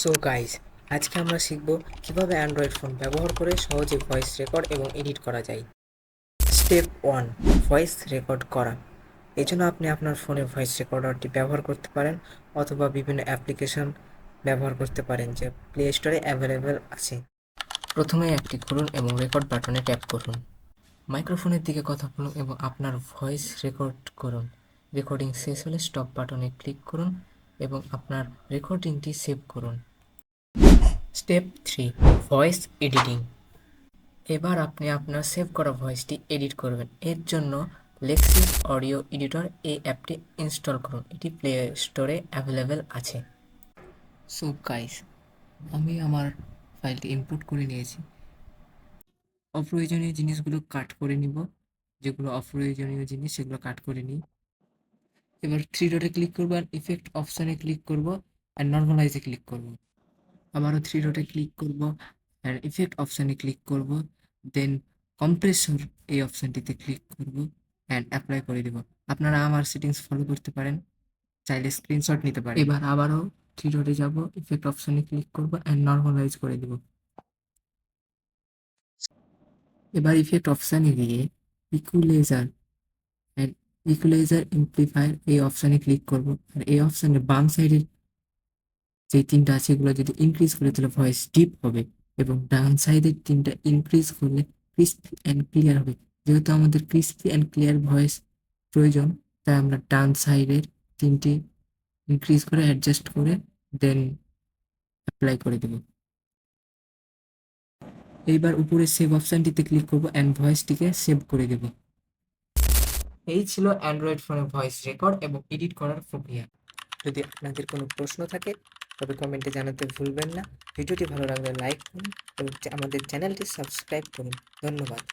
So guys, আজকে আমরা শিখব কিভাবে অ্যান্ড্রয়েড ফোন ব্যবহার করে সহজে ভয়েস রেকর্ড এবং এডিট করা যায়। স্টেপ 1, ভয়েস রেকর্ড করা। এজন্য আপনি আপনার ফোনে ভয়েস রেকর্ডারটি ব্যবহার করতে পারেন অথবা বিভিন্ন অ্যাপ্লিকেশন ব্যবহার করতে পারেন যা প্লে স্টোরে অ্যাভেলেবেল আছে। প্রথমে একটি খুলুন এবং রেকর্ড বাটনে ট্যাপ করুন। মাইক্রোফোনের দিকে কথা বলুন এবং আপনার ভয়েস রেকর্ড করুন। রেকর্ডিং শেষ হলে স্টপ বাটনে ক্লিক করুন এবং আপনার রেকর্ডিংটি সেভ করুন। Step 3, voice editing. এবার আপনি আপনার সেভ করা ভয়েসটি এডিট করবেন। এর জন্য লেক্সিস অডিও এডিটর এই অ্যাপটি ইনস্টল করুন। এটি প্লে স্টোরে অ্যাভেলেবেল আছে। সো গাইস, আমি আমার ফাইলটি ইনপুট করে নিয়েছি। অপ্রয়োজনীয় জিনিসগুলো কাট করে নিব, যেগুলো অপ্রয়োজনীয় জিনিস সেগুলো কাট করে নিই। এবার থ্রি ডটে ক্লিক করবো আর ইফেক্ট অপশানে ক্লিক করব আর নর্মালাইজে ক্লিক করব। আবারও থ্রি ডটে ক্লিক করব আর ইফেক্ট অপশানে ক্লিক করব, দেন কম্প্রেসর এই অপশানটিতে ক্লিক করব অ্যান্ড অ্যাপ্লাই করে দেব। আপনারা আমার সেটিংস ফলো করতে পারেন, চাইলে স্ক্রিনশট নিতে পারেন। এবার আবারও থ্রি ডটে যাব, ইফেক্ট অপশানে ক্লিক করব অ্যান্ড নর্মালাইজ করে দেব। এবার ইফেক্ট অপশানে গিয়ে ইকুয়ালাইজার অ্যান্ড ইকুয়ালাইজার এমপ্লিফায়ার এই অপশানে ক্লিক করব আর এই অপশানে বাম সাইডের যে তিনটা আছে এগুলো যদি ইনক্রিজ করে তাহলে ভয়েস ডিপ হবে এবং ডান সাইডের তিনটা ইনক্রিজ করলে ক্রিস্পি অ্যান্ড ক্লিয়ার হবে। যেহেতু আমাদের ক্রিস্পি অ্যান্ড ক্লিয়ার ভয়েস প্রয়োজন, তাই আমরা ডান সাইডের তিনটি ইনক্রিজ করে অ্যাডজাস্ট করে দেন অ্যাপ্লাই করে দেব। এইবার উপরে সেভ অপশানটিতে ক্লিক করব অ্যান্ড ভয়েসটিকে সেভ করে দেব। এই ছিল অ্যান্ড্রয়েড ফোনে ভয়েস রেকর্ড এবং এডিট করার প্রক্রিয়া। যদি আপনাদের কোনো প্রশ্ন থাকে তবে কমেন্টে জানাতে ভুলবেন না। ভিডিওটি ভালো লাগলে লাইক করুন এবং আমাদের চ্যানেলটি সাবস্ক্রাইব করুন। ধন্যবাদ।